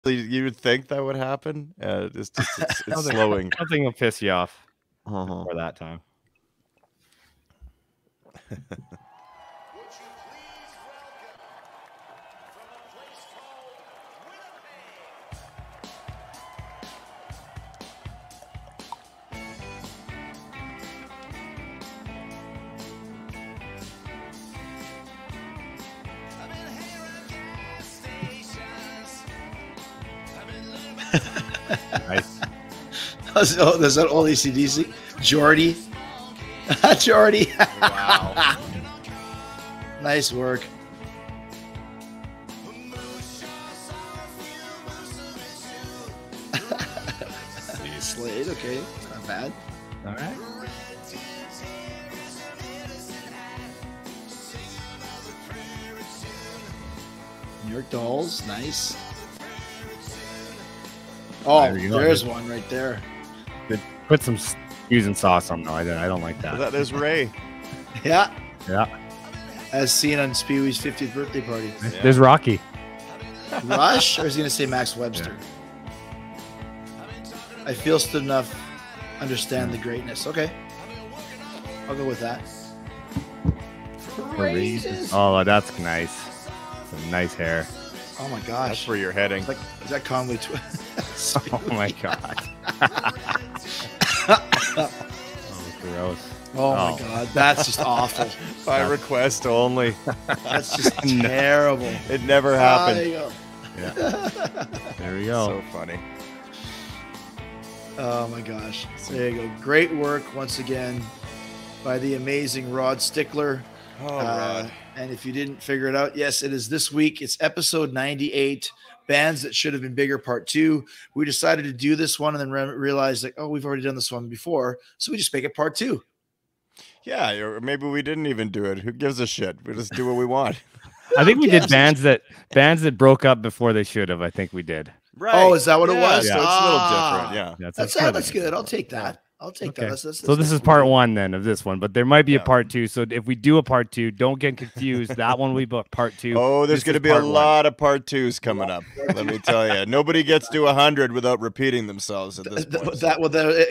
You would think that would happen. It's slowing. Something will piss you off Uh-huh. before that time. Nice. Oh, there's that old AC/DC. Jordy. Jordy. Wow. Nice work. Slade, okay. Not bad. All right. New York Dolls, nice. Oh, There you go. there's one right there. Put some using sauce on though. I don't like that. There's Ray. Yeah, Yeah. as seen on Speewy's 50th birthday party. There's Rocky. Rush, or is he going to say Max Webster? I feel stood enough, understand the greatness. Okay, I'll go with that. Praises. Oh, that's nice. Some nice hair. Oh my That's gosh. where you're heading. Like, is that Conway? Oh my god. Oh, gross. Oh my god, that's just awful. By request only. That's just terrible. It never Ah, there happened. you go. Yeah. There we go. So funny. Oh my gosh. There you go. Great work once again by the amazing Rod Stickler. Oh, Rod. And if you didn't figure it out, yes, it is this week. It's episode 98, Bands That Should Have Been Bigger, Part 2. We decided to do this one and then realized, like, oh, we've already done this one before. So we just make it Part 2. Yeah, or maybe we didn't even do it. Who gives a shit? We just do what we want. I think we did Yes. bands that broke up before they should have. I think we did. Right. Oh, is that what it was? So it's a little different. Yeah. That's good. I'll take that. I'll take Okay. that. So this is part 1 then of this one, but there might be a Yeah. part 2. So if we do a part 2, don't get confused. That one we booked part 2. Oh, there's This going to is be a part 1. lot of part 2s coming up. Let me tell you. Nobody gets to 100 without repeating themselves at this point.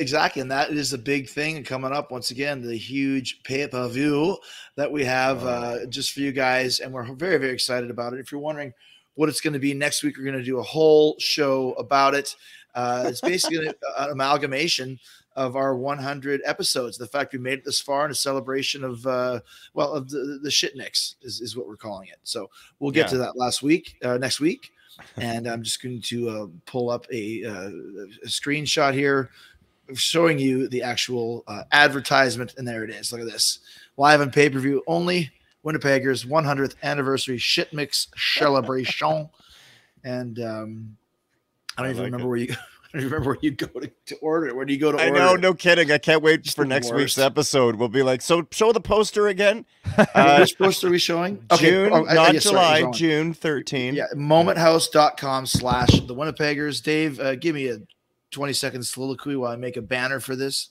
Exactly, and that is a big thing coming up. Once again, the huge pay-per-view that we have just for you guys, and we're very, very excited about it. If you're wondering what it's going to be next week, we're going to do a whole show about it. It's basically an amalgamation of our 100 episodes. The fact we made it this far in a celebration of the shitnicks is what we're calling it. So we'll get to that next week. And I'm just going to pull up a screenshot here showing you the actual advertisement. And there it is. Look at this. Live on pay-per-view only. Winnipeggers 100th Anniversary Shelebration. And I don't even remember where you I don't remember where you go to order it. Where do you go to order I know, it? no kidding. I can't wait It's for the next week's worst. episode. We'll be like, so show the poster again. Which poster are we showing? June, Oh, not yes, sorry, July, wrong. June 13. Yeah, momenthouse.com/the Winnipeggers. Dave, give me a 20-second soliloquy while I make a banner for this.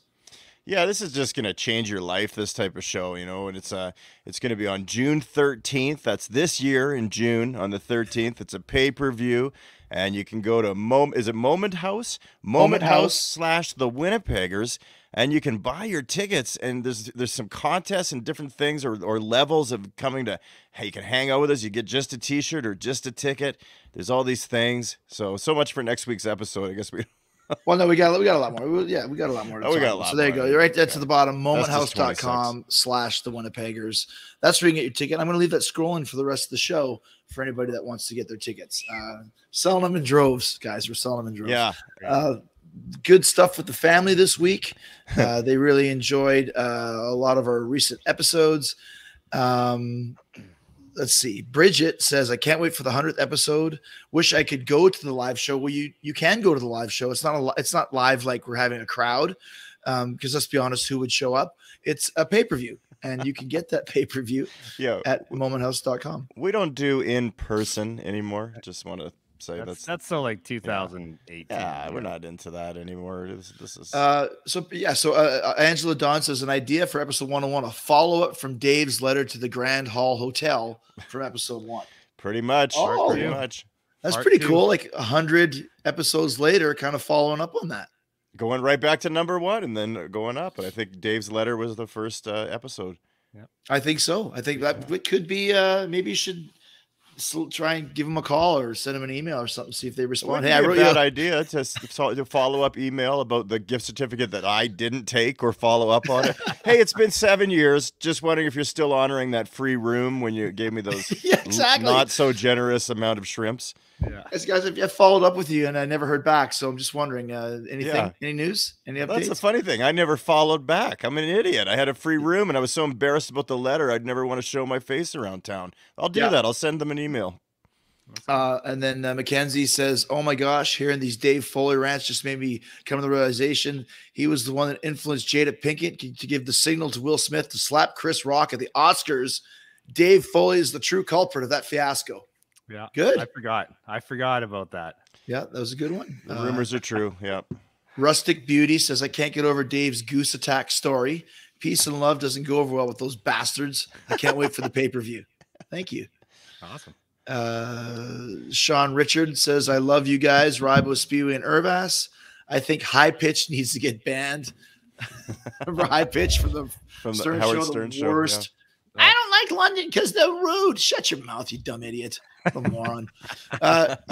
Yeah, this is just gonna change your life. This type of show, and it's gonna be on June 13th. That's this year in June on the 13th. It's a pay-per-view, and you can go to Is it Moment House? Moment House / the Winnipeggers, and you can buy your tickets. And there's some contests and different things or levels of coming to. Hey, you can hang out with us. You get just a T-shirt or just a ticket. There's all these things. So much for next week's episode. I guess we. Well, no, we got a lot more. Yeah, we got a lot more. We got a lot So there you more. go. You're right there to the bottom. That's just Momenthouse.com/the Winnipeggers. That's where you can get your ticket. I'm going to leave that scrolling for the rest of the show for anybody that wants to get their tickets. Selling them in droves, guys. We're selling them in droves. Yeah. Good stuff with the family this week. They really enjoyed a lot of our recent episodes. Let's see. Bridget says, I can't wait for the 100th episode. Wish I could go to the live show. Well, you can go to the live show. It's not live like we're having a crowd. Because let's be honest, who would show up? It's a pay-per-view. And you can get that pay-per-view at momenthouse.com. We don't do in person anymore. Just want to say that's so like 2018. Yeah, we're not into that anymore. This is So Angela Dawn says an idea for episode 101, a follow-up from Dave's letter to the Grand Hall Hotel from episode 1. pretty much. Oh. Pretty much. That's Part pretty 2. cool. Like 100 episodes later, kind of following up on that. Going right back to number 1 and then going up. And I think Dave's letter was the first episode. I think so. I think that it could be. Maybe you should try and give them a call or send them an email or something. See if they respond. Hey, I wrote a bad you. idea to follow up email about the gift certificate that I didn't take or follow up on it. Hey, it's been 7 years. Just wondering if you're still honoring that free room when you gave me those Yeah, exactly. not so generous amount of shrimps. Yeah. Guys, I followed up with you and I never heard back. So I'm just wondering, anything, any news, any updates? That's the funny thing. I never followed back. I'm an idiot. I had a free room and I was so embarrassed about the letter. I'd never want to show my face around town. I'll do that. I'll send them an email. And then Mackenzie says, "Oh my gosh, hearing these Dave Foley rants just made me come to the realization he was the one that influenced Jada Pinkett to give the signal to Will Smith to slap Chris Rock at the Oscars. Dave Foley is the true culprit of that fiasco." Yeah. Good. I forgot about that. Yeah, that was a good one. The rumors are true. Yeah. Rustic Beauty says, "I can't get over Dave's goose attack story. Peace and love doesn't go over well with those bastards. I can't wait for the pay-per-view." Thank you. Awesome. Sean Richard says, "I love you guys, Ribo, Spewy, and Irvas. I think High Pitch needs to get banned." Remember High Pitch from the Stern Howard show, Stern the show, worst. yeah. I don't like London because they're rude. Shut your mouth, you dumb idiot. A moron.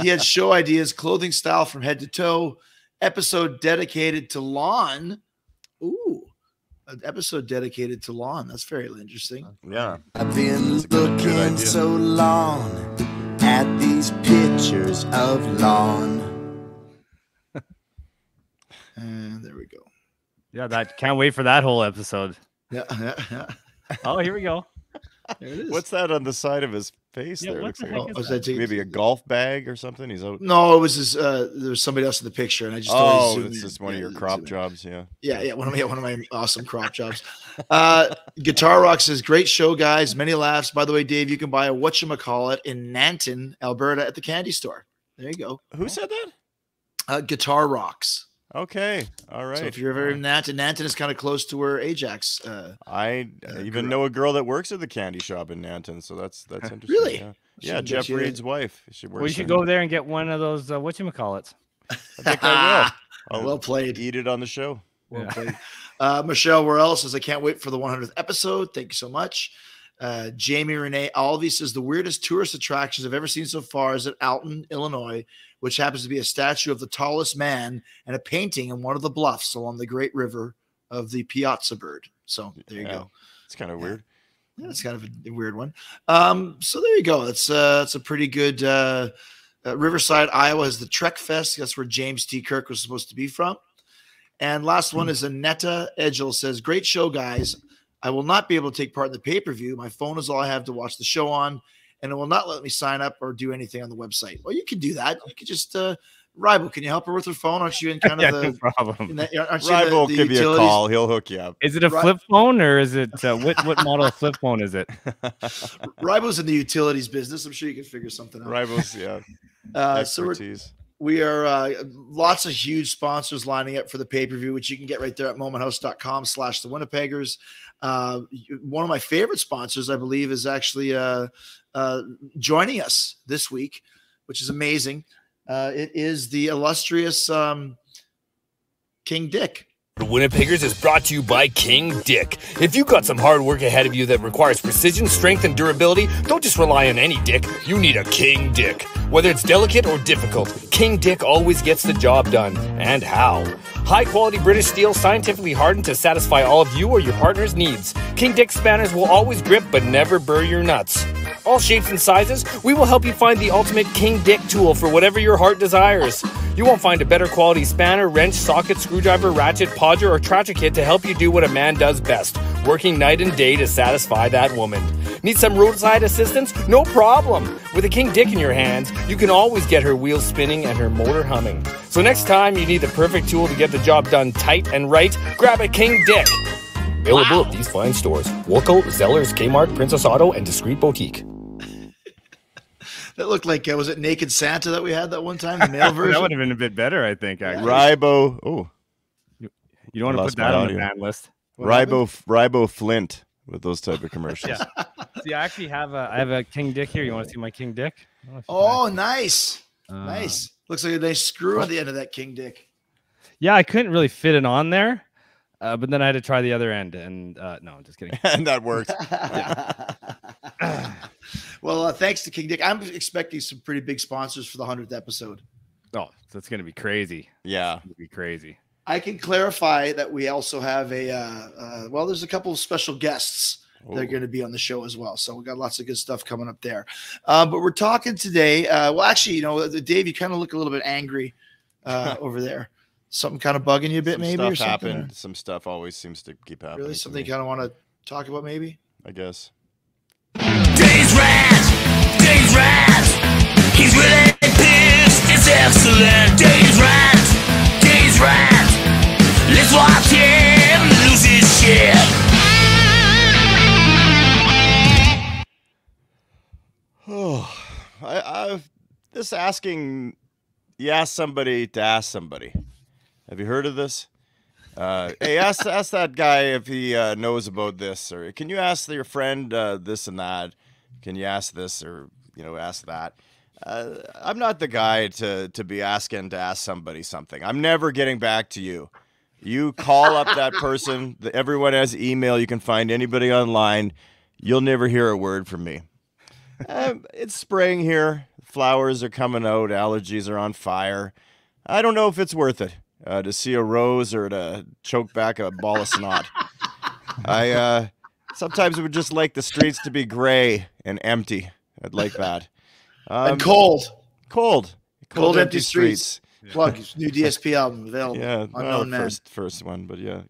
He had show ideas, clothing style from head to toe, episode dedicated to Laun. Ooh, an episode dedicated to Laun. That's very interesting. Yeah. I've been looking so long at these pictures of Laun. And there we go. Yeah, that can't wait for that whole episode. Yeah. Oh, here we go. There it is. What's that on the side of his face Yeah, there? what Looks the like heck is was that? that maybe a golf bag or something. He's out. No, it was his. There was somebody else in the picture, and I just Oh, zoomed it's in. just one of Yeah, your crop zoom in. jobs. Yeah. Yeah, one of my awesome crop jobs. Guitar Rock says, "Great show, guys. Many laughs. By the way, Dave, you can buy a whatchamacallit in Nanton, Alberta, at the candy store. There you go. Who said that? Guitar Rocks. Okay. All right. So if you're ever in Nanton is kind of close to where Ajax. I even know a girl that works at the candy shop in Nanton, so that's interesting. Really? Yeah, Should Jeff get you- Reed's wife. She works We should there. go there and get one of those whatchamacallits. I think I will. I'll Well played. eat it on the show. Well played. Michelle Worrell says, "I can't wait for the 100th episode. Thank you so much." Jamie Renee Alvey says, "The weirdest tourist attractions I've ever seen so far is at Alton, Illinois, which happens to be a statue of the tallest man and a painting in one of the bluffs along the Great River of the Piazza Bird." So there you go. It's kind of weird. Yeah, it's kind of a weird one. So there you go. That's a pretty good. Riverside, Iowa is the Trek Fest. That's where James T. Kirk was supposed to be from. And last one is Annetta Edgel says, "Great show, guys. I will not be able to take part in the pay-per-view. My phone is all I have to watch the show on, and it will not let me sign up or do anything on the website." Well, you can do that. You could just Ribo, can you help her with her phone? Aren't you in kind of No the problem. Ribo will give you a utilities? call. He'll hook you up. Is it a flip phone or is it what model of flip phone is it? Ribo's in the utilities business. I'm sure you can figure something out. Ribo's, yeah. So we're, Expertise. we are lots of huge sponsors lining up for the pay-per-view, which you can get right there at momenthouse.com/the Winnipeggers. One of my favorite sponsors, I believe, is actually joining us this week, which is amazing. It is the illustrious King Dick. The Winnipeggers is brought to you by King Dick. If you've got some hard work ahead of you that requires precision, strength, and durability, don't just rely on any dick. You need a King Dick. Whether it's delicate or difficult, King Dick always gets the job done. And how? High-quality British steel scientifically hardened to satisfy all of you or your partner's needs. King Dick spanners will always grip but never burr your nuts. All shapes and sizes, we will help you find the ultimate King Dick tool for whatever your heart desires. You won't find a better quality spanner, wrench, socket, screwdriver, ratchet, podger, or tractor kit to help you do what a man does best, working night and day to satisfy that woman. Need some roadside assistance? No problem. With a King Dick in your hands, you can always get her wheels spinning and her motor humming. So next time you need the perfect tool to get the job done tight and right, grab a King Dick. Available at these fine stores: Woolco, Zellers, Kmart, Princess Auto, and Discreet Boutique. That looked like, was it Naked Santa that we had that one time, the male version? That would have been a bit better, I think. Actually. Ribo. Oh, You don't want to Lost put that my on the audio. ban list. Ribo Flint with those type of commercials. Yeah. See, I actually have a King Dick here. You want to see my King Dick? I don't know if you Oh, nice. Nice. Looks like a nice screw on the end of that King Dick. Yeah, I couldn't really fit it on there, but then I had to try the other end, and no, I'm just kidding. And that worked. Well, thanks to King Dick. I'm expecting some pretty big sponsors for the 100th episode. Oh, so it's gonna be crazy. Yeah, It's gonna be crazy. I can clarify that we also have there's a couple of special guests that are going to be on the show as well. So we got lots of good stuff coming up there. But we're talking today. Dave, you kind of look a little bit angry over there. Something kind of bugging you a bit, some maybe, stuff or something? happened. Some stuff always seems to keep happening. Really, something you kind of want to talk about, maybe? I guess. Dave's rant. He's really pissed. It's excellent. Dave's rant. Let's watch him lose his shit. Oh, I've this asking. You ask somebody to ask somebody. Have you heard of this? Hey, ask that guy if he knows about this, or can you ask your friend this and that? Can you ask this, or ask that? I'm not the guy to be asking to ask somebody something. I'm never getting back to you. You call up that person. Everyone has email. You can find anybody online. You'll never hear a word from me. It's spring here. Flowers are coming out. Allergies are on fire. I don't know if it's worth it to see a rose or to choke back a ball of snot. I sometimes would just like the streets to be gray and empty. I'd like that. And cold, empty streets. Plug new DSP album available. Yeah, Unknown Man. first one, but yeah.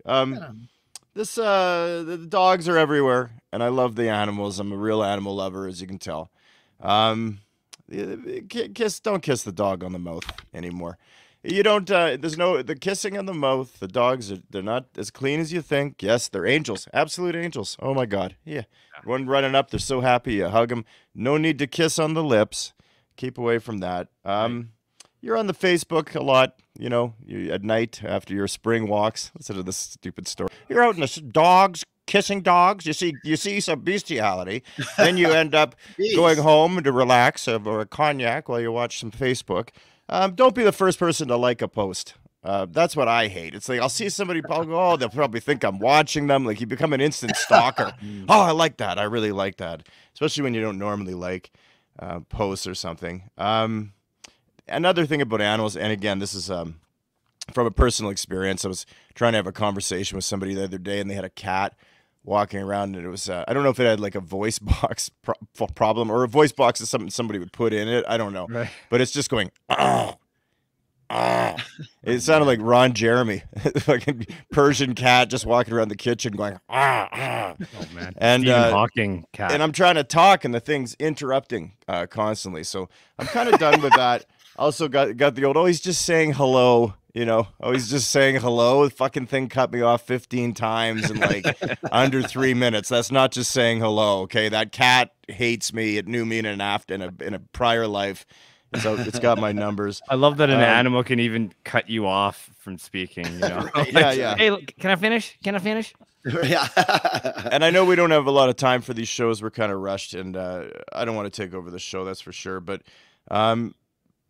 The dogs are everywhere, and I love the animals. I'm a real animal lover, as you can tell. Don't kiss the dog on the mouth anymore. You don't. There's no the kissing on the mouth. The dogs they're not as clean as you think. Yes, they're angels, absolute angels. Oh my God, yeah. One running up, they're so happy. You hug them. No need to kiss on the lips. Keep away from that. You're on the Facebook a lot. You at night after your spring walks. Listen to this stupid story. You're out in the dogs. Kissing dogs, you see some bestiality. Then you end up going home to relax or a cognac while you watch some Facebook. Don't be the first person to like a post. That's what I hate. It's like I'll see somebody, I'll go, oh, they'll probably think I'm watching them. Like you become an instant stalker. Oh, I like that. I really like that, especially when you don't normally like posts or something. Another thing about animals, and again, this is from a personal experience. I was trying to have a conversation with somebody the other day, and they had a cat walking around, and it was I don't know if it had like a voice box problem, or a voice box is something somebody would put in it. I don't know, Right. But it's just going It sounded like Ron Jeremy, fucking Persian cat just walking around the kitchen going Oh man. And Stephen Hawking cat. and I'm trying to talk, and the thing's interrupting constantly. So I'm kind of done with that. Also got the old, oh, he's just saying hello. Oh, he's just saying hello. The fucking thing cut me off 15 times in like under 3 minutes. That's not just saying hello, okay? That cat hates me. It knew me in a prior life. So it's got my numbers. I love that an animal can even cut you off from speaking. Right, yeah. Hey, look, can I finish? Yeah. And I know we don't have a lot of time for these shows. We're kind of rushed, and I don't want to take over the show, that's for sure. But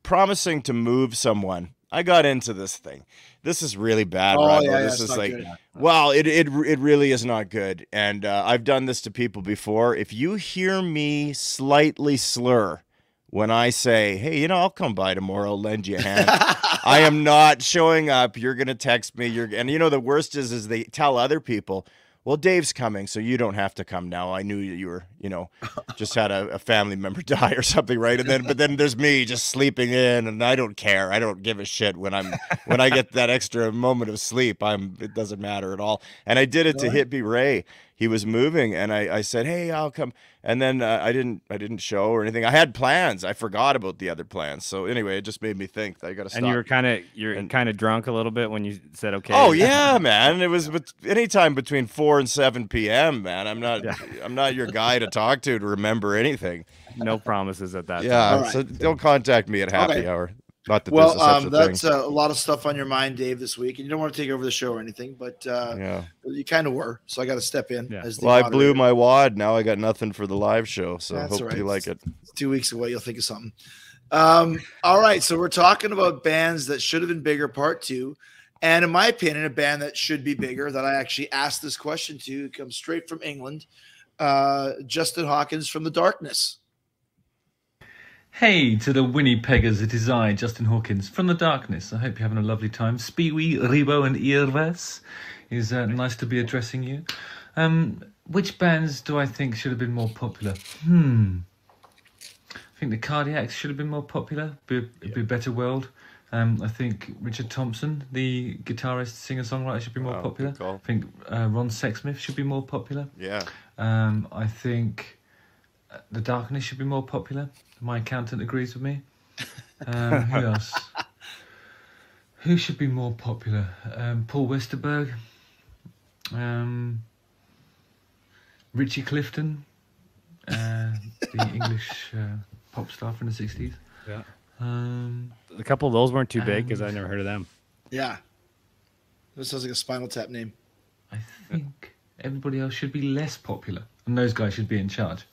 promising to move someone. I got into this thing. This is really bad, Rod. Yeah, this it's is not like, good. well, it really is not good. And I've done this to people before. If you hear me slightly slur when I say, hey, I'll come by tomorrow, lend you a hand. I am not showing up. You're going to text me. And the worst is they tell other people, well, Dave's coming, so you don't have to come now. I knew you were, just had a family member die or something, right? But then there's me just sleeping in, and I don't care. I don't give a shit when I get that extra moment of sleep. It doesn't matter at all. And I did it to Hippie Ray. He was moving, and I said, hey, I'll come. And then I didn't show or anything. I had plans. I forgot about the other plans. So anyway, it just made me think that I got to stop. And you're kind of drunk a little bit when you said okay. Oh yeah, man. It was anytime between 4 and 7 p.m. Man, I'm not your guy to talk to remember anything. No promises at that time. Yeah, right. So don't contact me at happy hour. Not that Well, there's such a that's thing. a lot of stuff on your mind, Dave, this week, and you don't want to take over the show or anything, but you kind of were, so I got to step in. Yeah. As the Well, I blew moderator. my wad. Now I got nothing for the live show, so That's hope all you right. like it. It's 2 weeks away. You'll think of something. All right, so we're talking about bands that should have been bigger, part 2. And in my opinion, a band that should be bigger that I actually asked this question to comes straight from England, Justin Hawkins from The Darkness. Hey to the Winnipeggers, it is I, Justin Hawkins, from The Darkness. I hope you're having a lovely time. Speewy, Rebo and Earves. Is nice to be addressing you. Which bands do I think should have been more popular? I think the Cardiacs should have been more popular. It'd be a better world. I think Richard Thompson, the guitarist, singer-songwriter, should be more popular. I think Ron Sexsmith should be more popular. Yeah. I think The Darkness should be more popular. My accountant agrees with me. Who else? Who should be more popular? Paul Westerberg. Richie Clifton, the English pop star from the 60s. Yeah. A couple of those weren't too big because I never heard of them. Yeah. This sounds like a Spinal Tap name. I think everybody else should be less popular, and those guys should be in charge.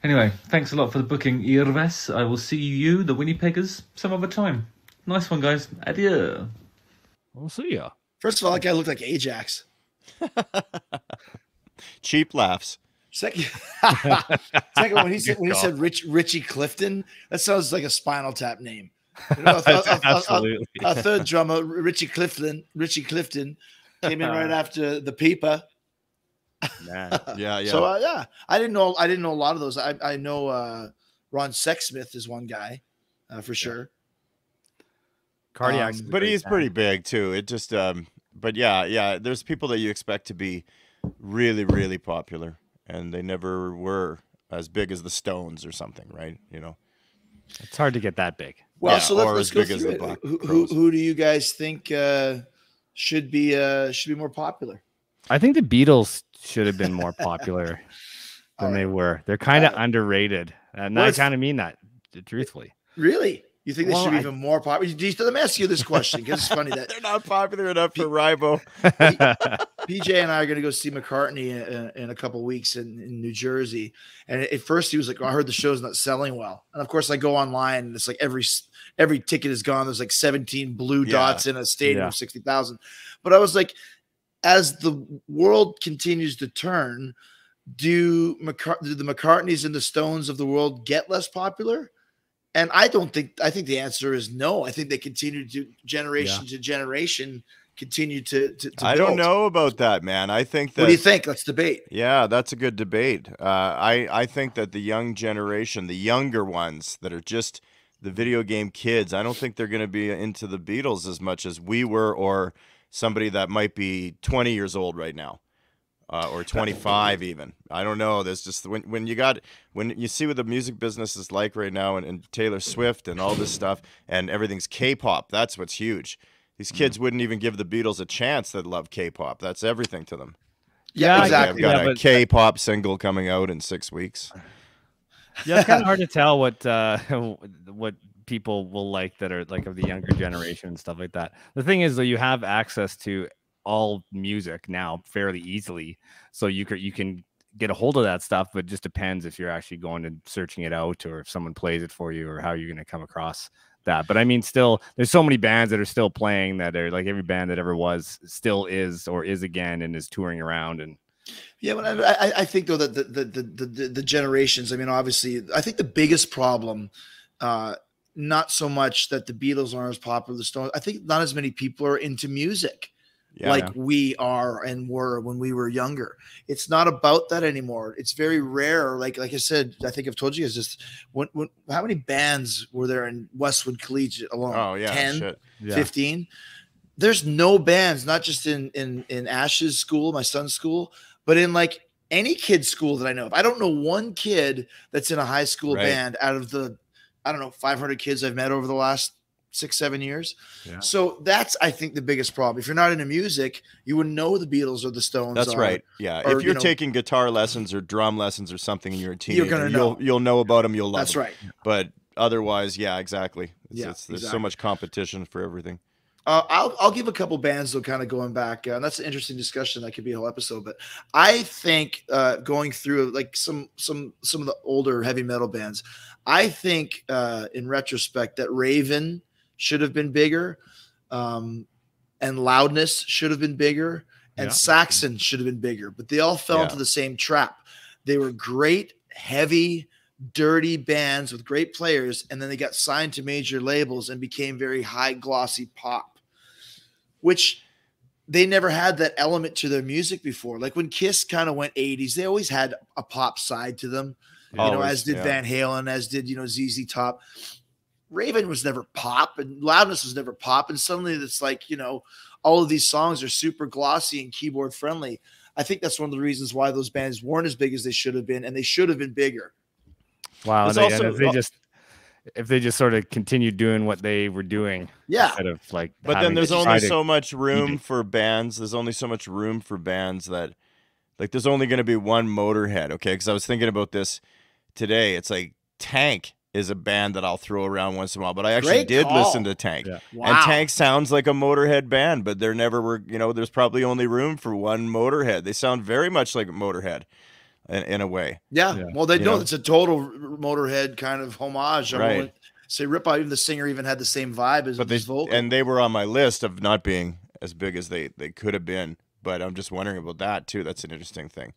Anyway, thanks a lot for the booking, Irves. I will see you, the Winnipeggers, some other time. Nice one, guys. Adieu. We'll see ya. First of all, that guy looked like Ajax. Cheap laughs. Second, when he said Richie Clifton, that sounds like a Spinal Tap name. You know, Absolutely. Our third drummer, Richie Clifton, came in right after the Peeper. Yeah. So yeah, I didn't know a lot of those. I know Ron Sexsmith is one guy for sure. Cardiacs, but he's pretty big too. It just but yeah, there's people that you expect to be really, really popular, and they never were as big as the Stones or something, right? You know, it's hard to get that big. Well, yeah, so let's go through it. Who do you guys think should be more popular? I think the Beatles should have been more popular than they were. They're kind of underrated, and I kind of mean that truthfully. Really? You think they should be even more popular? Let me ask you this question because it's funny that they're not popular enough for Ribo. PJ and I are going to go see McCartney in a couple of weeks in New Jersey. And at first he was like, I heard the show's not selling well. And of course I go online and it's like every ticket is gone. There's like 17 blue dots in a stadium of 60,000. But I was like, as the world continues to turn, do the McCartneys and the Stones of the world get less popular? And I think the answer is no. I think they continue to generation to generation continue to I build. don't know about that, man. I think that. What do you think? Let's debate. Yeah, that's a good debate. I think that the young generation, the younger ones that are just the video game kids, I don't think they're going to be into the Beatles as much as we were, or somebody that might be 20 years old right now. Or 25 even. I don't know. There's just when you see what the music business is like right now, and Taylor Swift and all this stuff, and everything's K-pop. That's what's huge. These kids wouldn't even give the Beatles a chance that love K-pop. That's everything to them. Yeah, exactly. I've got a K-pop single coming out in 6 weeks. Yeah, it's kind of hard to tell what people will like that are like of the younger generation and stuff like that. The thing is, though, you have access to all music now fairly easily, so you can get a hold of that stuff, but it just depends if you're actually going and searching it out, or if someone plays it for you, or how you're going to come across that. But I mean, still, there's so many bands that are still playing, that are like every band that ever was still is, or is again, and is touring around. And yeah, but I think though that the generations, I mean, obviously I think the biggest problem, not so much that the Beatles aren't as popular, the Stones, I think not as many people are into music. Like we are and were when we were younger. It's not about that anymore. It's very rare. Like I said, I think I've told you guys just how many bands were there in Westwood Collegiate alone? Oh yeah, 10, 15. There's no bands, not just in Ash's school, my son's school, but in like any kid's school that I know of. I don't know one kid that's in a high school band out of the, 500 kids I've met over the last 6-7 years. Yeah. So that's, I think, the biggest problem. If you're not into music, you wouldn't know the Beatles or the Stones. That's right. Yeah. If you're taking guitar lessons or drum lessons or something, and you're a teenager, you'll know about them. You'll love them. That's right. But otherwise, yeah, exactly. There's so much competition for everything. I'll give a couple bands though, kind of going back, and that's an interesting discussion. That could be a whole episode. But I think going through like some of the older heavy metal bands, I think in retrospect that Raven should have been bigger, and Loudness should have been bigger, and Saxon should have been bigger. But they all fell into the same trap. They were great, heavy, dirty bands with great players, and then they got signed to major labels and became very high glossy pop, which they never had that element to their music before. Like when Kiss kind of went 80s, they always had a pop side to them, you know, as did Van Halen, as did, you know, ZZ Top. Raven was never pop, and Loudness was never pop, and suddenly it's like, you know, all of these songs are super glossy and keyboard friendly. I think that's one of the reasons why those bands weren't as big as they should have been, and they should have been bigger. Wow. And if they just sort of continued doing what they were doing, instead of like, but then there's only so much room for bands. There's only so much room for bands that, like, there's only going to be one Motorhead. Okay. Cause I was thinking about this today. It's like Tank is a band that I'll throw around once in a while, but I actually did listen to Tank. Yeah. Wow. And Tank sounds like a Motorhead band, but there never were, you know, there's probably only room for one Motorhead. They sound very much like Motorhead in a way. Yeah. Well, they know it's a total Motorhead kind of homage. I won't say rip out. Even the singer even had the same vibe as his vocal. And they were on my list of not being as big as they could have been, but I'm just wondering about that too. That's an interesting thing.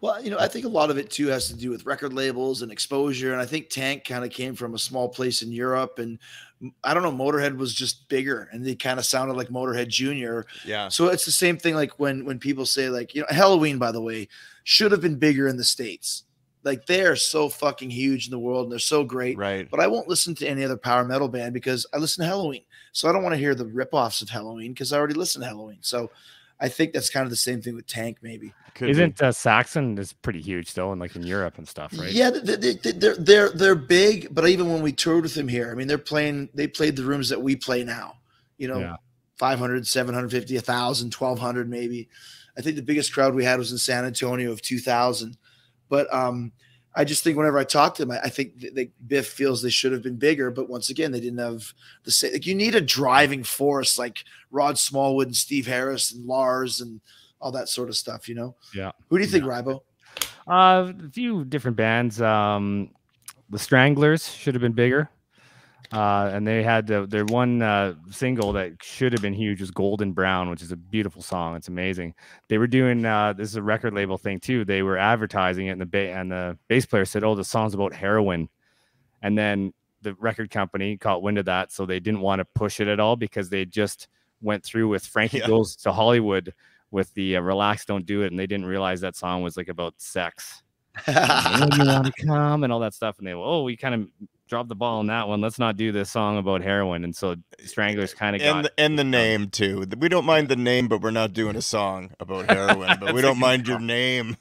Well, you know, I think a lot of it too has to do with record labels and exposure. And I think Tank kind of came from a small place in Europe, and I don't know, Motorhead was just bigger, and they kind of sounded like Motorhead Jr. Yeah. So it's the same thing. Like when people say, like, you know, Halloween, by the way, should have been bigger in the States. Like, they are so fucking huge in the world, and they're so great. Right. But I won't listen to any other power metal band because I listen to Halloween. So I don't want to hear the ripoffs of Halloween because I already listen to Halloween. So I think that's kind of the same thing with Tank, maybe. Isn't Saxon is pretty huge though, and like in Europe and stuff, right? Yeah, they're big, but even when we toured with them here, I mean, they played the rooms that we play now, you know, 500, 750, 1,000, 1,200 maybe. I think the biggest crowd we had was in San Antonio of 2,000. But I just think whenever I talk to them, I think Biff feels they should have been bigger, but once again, they didn't have the same. Like, you need a driving force like Rod Smallwood and Steve Harris and Lars and all that sort of stuff, you know? Yeah. Who do you think, Rybo? A few different bands. The Stranglers should have been bigger. And they had their one single that should have been huge was Golden Brown, which is a beautiful song. It's amazing. They were doing this is a record label thing too. They were advertising it, and the bass player said, "Oh, the song's about heroin." And then the record company caught wind of that, so they didn't want to push it at all because they just went through with Frankie Goes to Hollywood with the Relax, Don't Do It, and they didn't realize that song was like about sex. You want to come and all that stuff, and they we kind of dropped the ball on that one. Let's not do this song about heroin. And so Stranglers kind of got and the name too. We don't mind the name, but we're not doing a song about heroin. But we don't mind your name.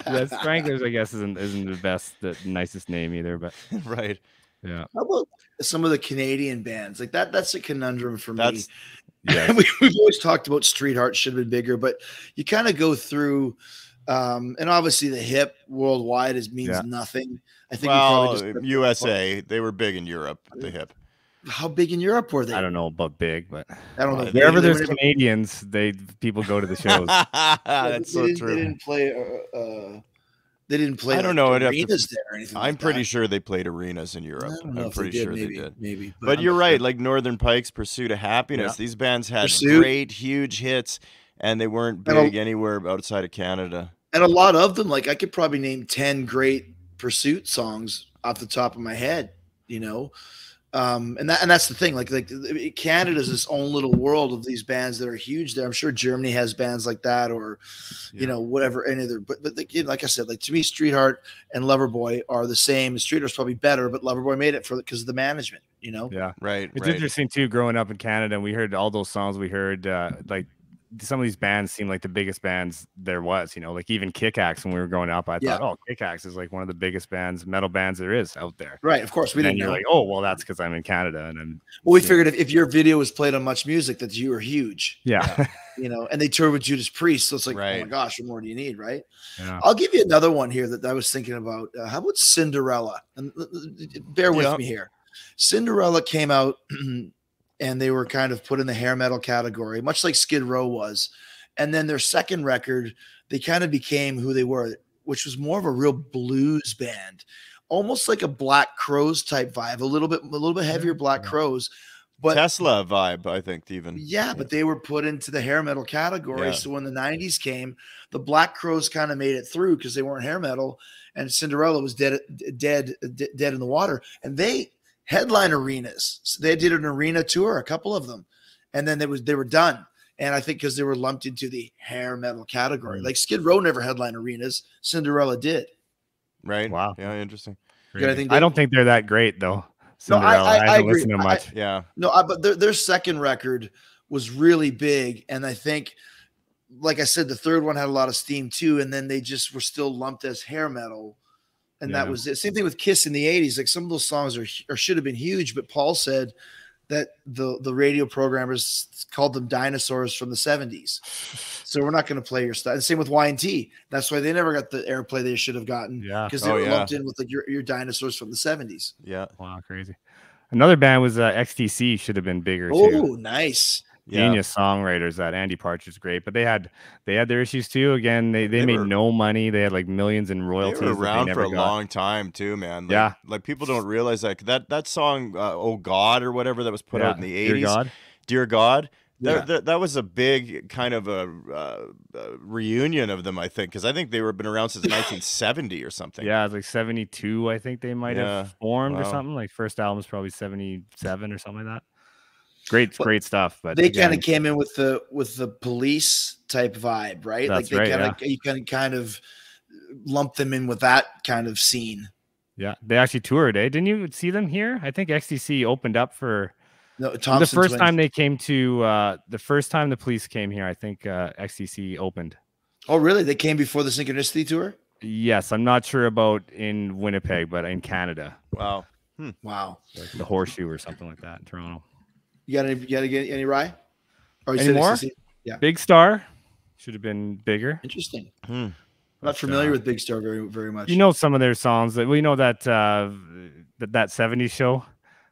Yeah, Stranglers, I guess, isn't the nicest name either. But right, yeah. How about some of the Canadian bands like that? That's a conundrum for me. Yeah, we've always talked about Street Heart should have been bigger, but you kind of go through. And obviously the hip worldwide means nothing. I think USA, they were big in Europe, the hip. How big in Europe were they? I don't know about big, but I don't know. Wherever there's Canadians, people go to the shows. That's so true. They didn't play. They didn't play. I don't know. Arenas there or anything. I'm pretty sure they played arenas in Europe. I'm pretty sure they did. Maybe. But you're right. Like Northern Pike's Pursuit of Happiness. These bands had great, huge hits, and they weren't big anywhere outside of Canada. And a lot of them, like I could probably name 10 great Pursuit songs off the top of my head, you know. And that's the thing. Like Canada's this own little world of these bands that are huge there. I'm sure Germany has bands like that, or you know, whatever, any other. But like I said, like to me, Street Heart and Loverboy are the same. Street Heart's probably better, but Loverboy made it because of the management, you know. Yeah, right. It's interesting too. Growing up in Canada, and we heard all those songs. We heard like. Some of these bands seem like the biggest bands there was, you know, like even Kick Axe when we were growing up. I thought, Kick Axe is like one of the biggest metal bands there is out there. Right. Of course. We didn't know. You're like, oh, well, that's because I'm in Canada. And we figured if your video was played on Much Music, that you were huge. Yeah. You know, and they toured with Judas Priest. So it's like, oh my gosh, what more do you need? Right. Yeah. I'll give you another one here that I was thinking about. How about Cinderella? And bear with me here. Cinderella came out and they were kind of put in the hair metal category, much like Skid Row was. And then their second record, they kind of became who they were, which was more of a real blues band, almost like a Black Crowes type vibe, a little bit heavier Black Crowes. But Tesla vibe, I think, even. Yeah, but they were put into the hair metal category. Yeah. So when the 90s came, the Black Crowes kind of made it through because they weren't hair metal, and Cinderella was dead in the water. And they headline arenas. So they did an arena tour, a couple of them, and then they were done. And I think because they were lumped into the hair metal category, like Skid Row never headlined arenas, Cinderella did. Right. Wow. Yeah. Interesting. I don't think they're that great though. No, I haven't agree. listened to much. But their second record was really big, and I think, like I said, the third one had a lot of steam too, and then they just were still lumped as hair metal, and that was it. Same thing with Kiss in the 80s. Like some of those songs are should have been huge, but Paul said that the radio programmers called them dinosaurs from the 70s. So we're not going to play your stuff. And same with Y&T. That's why they never got the airplay they should have gotten. Yeah. Because they were lumped in with like your dinosaurs from the 70s. Yeah. Wow, crazy. Another band was XTC, should have been bigger too. Oh, nice. Genius songwriters. That Andy Partridge is great, but they had their issues too. Again, they made no money. They had like millions in royalties. They were around for a long time too, man. Like, like people don't realize that song, "Oh God" or whatever that was put out in the 80s. Dear God. That was a big kind of a reunion of them, I think, because I think they were been around since 1970 or something. Yeah, it was like 72. I think they might have formed or something. Like first album was probably 77 or something like that. Great stuff. But they kind of came in with the Police type vibe, right? That's like you can kind of lump them in with that kind of scene. Yeah, they actually toured. Didn't you see them here? I think XTC opened up for. No, the first time they came to the first time the Police came here, I think XTC opened. Oh, really? They came before the Synchronicity tour? Yes, I'm not sure about in Winnipeg, but in Canada. Wow. Wow. Like the Horseshoe or something like that in Toronto. You got any Rye? Or any more? Yeah. Big Star should have been bigger. Interesting. I'm not familiar with Big Star very, very much. You know some of their songs. That we know that that 70s show.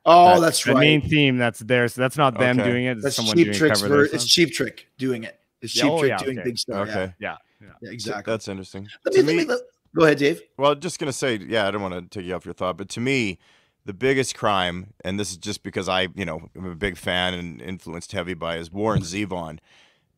Oh, that's right. The main theme that's there. So that's not them doing it. It's that's someone Cheap doing Trick's cover. It's Cheap Trick doing it. It's Cheap Trick doing Big Star. Okay. Yeah, exactly. That's interesting. Go ahead, Dave. Well, just gonna say, I don't want to take you off your thought, but to me, the biggest crime, and this is just because I'm a big fan and influenced heavy by, is Warren Zevon.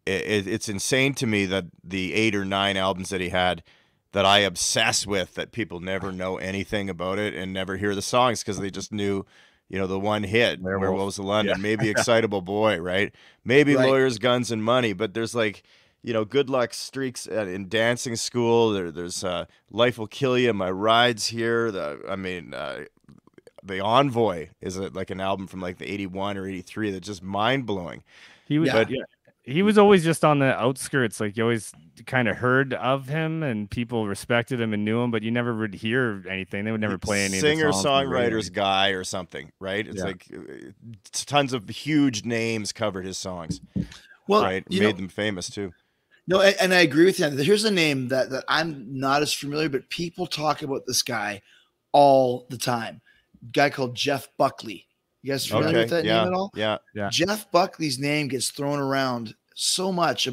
It's insane to me that the 8 or 9 albums that he had that I obsess with, that people never know anything about it and never hear the songs because they just knew, the one hit, Werewolves of London, maybe Excitable Boy, right? Maybe Lawyers, Guns, and Money, but there's like, Good Luck Streaks in Dancing School. There's Life Will Kill You, My Ride's Here. The Envoy is like an album from like the 81 or 83 that's just mind-blowing. He was always just on the outskirts. Like you always kind of heard of him and people respected him and knew him, but you never would hear anything. They would never play any singer-songwriter's guy or something, right? It's like tons of huge names covered his songs. Well, right? Made them famous too. No, and I agree with you. Here's a name that I'm not as familiar, but people talk about this guy all the time. A guy called Jeff Buckley. You guys familiar with that name at all? Yeah. Jeff Buckley's name gets thrown around so much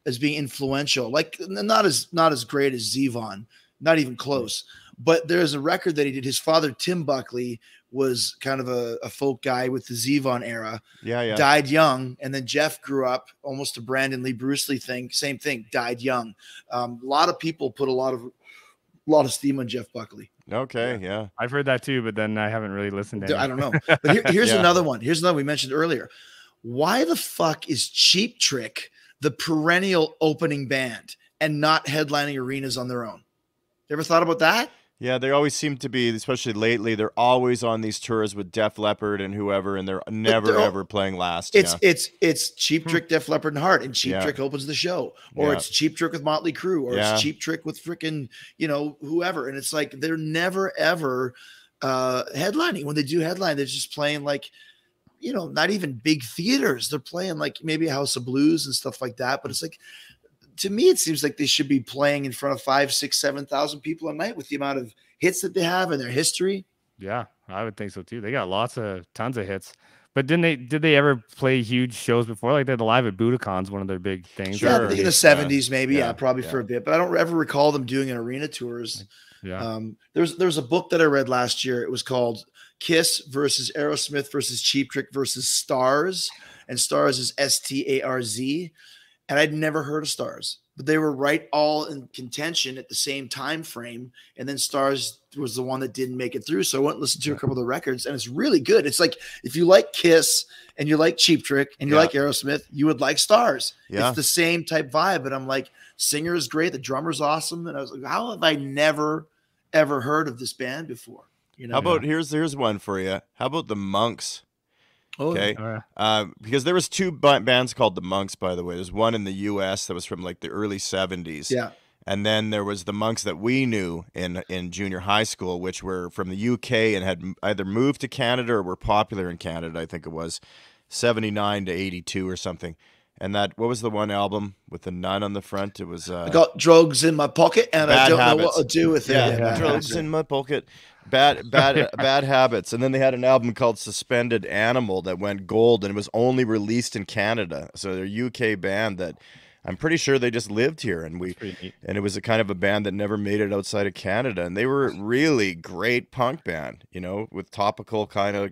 as being influential. Like not as great as Zevon, not even close. But there's a record that he did. His father, Tim Buckley, was kind of a folk guy with the Zevon era. Yeah. Died young, and then Jeff grew up almost a Brandon Lee Bruce Lee thing. Same thing. Died young. A lot of people put a lot of steam on Jeff Buckley. Okay, yeah. I've heard that too, but then I haven't really listened to it. I don't know. But here's another one. Here's another we mentioned earlier. Why the fuck is Cheap Trick the perennial opening band and not headlining arenas on their own? You ever thought about that? Yeah, they always seem to be, especially lately, they're always on these tours with Def Leppard and whoever, and they're never ever playing last. It's Cheap Trick, Def Leppard, and Heart, and Cheap Trick opens the show, or it's Cheap Trick with Motley Crue, or it's Cheap Trick with frickin' whoever, and it's like they're never ever headlining. When they do headline, they're just playing like not even big theaters. They're playing like maybe a House of Blues and stuff like that. But it's like, to me, it seems like they should be playing in front of 5,000, 6,000, 7,000 people a night with the amount of hits that they have and their history. Yeah, I would think so too. They got tons of hits. But did they ever play huge shows before? Like they had Live at Budokan's one of their big things. Yeah, I think in the 70s, maybe. Yeah. Yeah, probably for a bit. But I don't ever recall them doing an arena tours. Yeah. There's a book that I read last year. It was called Kiss versus Aerosmith versus Cheap Trick versus Stars. And Stars is STARZ. And I'd never heard of Stars, but they were right all in contention at the same time frame. And then Stars was the one that didn't make it through. So I went and listened to a couple of the records, and it's really good. It's like if you like Kiss and you like Cheap Trick and you like Aerosmith, you would like Stars. Yeah. It's the same type vibe. And I'm like, singer is great, the drummer's awesome. And I was like, how have I never ever heard of this band before? You know, How about here's one for you. How about the Monks? Oh, Okay, because there was two bands called the Monks, by the way. There's one in the U.S. that was from like the early 70s. Yeah. And then there was the Monks that we knew in junior high school, which were from the UK and had either moved to Canada or were popular in Canada. I think it was 79 to 82 or something. And what was the one album with the nun on the front? It was I got drugs in my pocket and I don't know what to do with it. Yeah, drugs in my pocket. Bad habits. And then they had an album called Suspended Animal that went gold and it was only released in Canada. So they're a UK band that I'm pretty sure they just lived here, and it was a kind of a band that never made it outside of Canada. And they were a really great punk band, you know, with topical kind of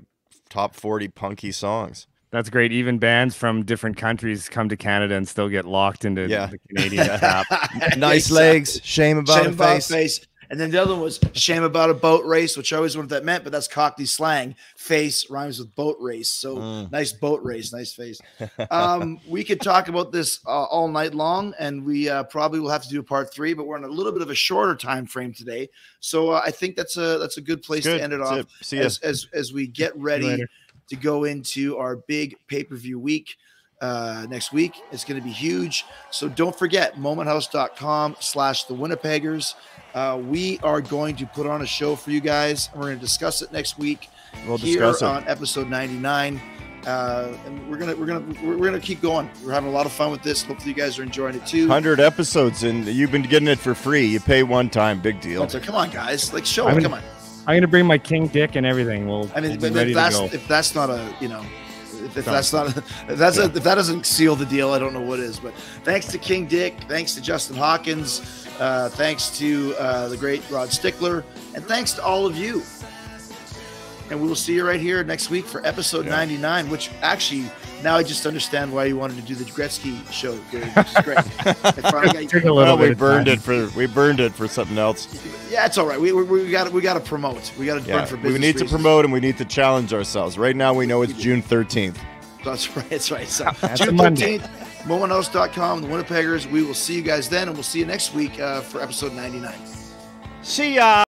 top 40 punky songs. That's great. Even bands from different countries come to Canada and still get locked into the Canadian trap. Nice legs, shame about a face. And then the other one was shame about a boat race, which I always wondered what that meant, but that's Cockney slang. Face rhymes with boat race. So nice boat race, nice face. We could talk about this all night long, and we probably will have to do a part 3, but we're on a little bit of a shorter time frame today. So I think that's a good place to end it off as we get ready to go into our big pay-per-view week. Next week. It's going to be huge. So don't forget, momenthouse.com/the Winnipeggers. We are going to put on a show for you guys, and we're going to discuss it next week. We'll discuss it on episode 99. And we're gonna keep going. We're having a lot of fun with this. Hopefully you guys are enjoying it too. 100 episodes, and you've been getting it for free. You pay one time, big deal. So come on, guys, like show it. Come on. I'm gonna bring my King Dick and everything. If that's not a, you know, if that doesn't seal the deal, I don't know what is. But thanks to King Dick, thanks to Justin Hawkins, thanks to the great Rod Stickler, and thanks to all of you. And we will see you right here next week for episode 99, which actually now I just understand why you wanted to do the Gretzky show. It's great. We burned it for something else. Yeah, it's all right. We got to promote. We got to burn for business. We need to promote and we need to challenge ourselves. Right now we know it's June 13th. That's right. That's right. So June 13th, momenthouse.com, the Winnipeggers. We will see you guys then, and we'll see you next week for episode 99. See ya.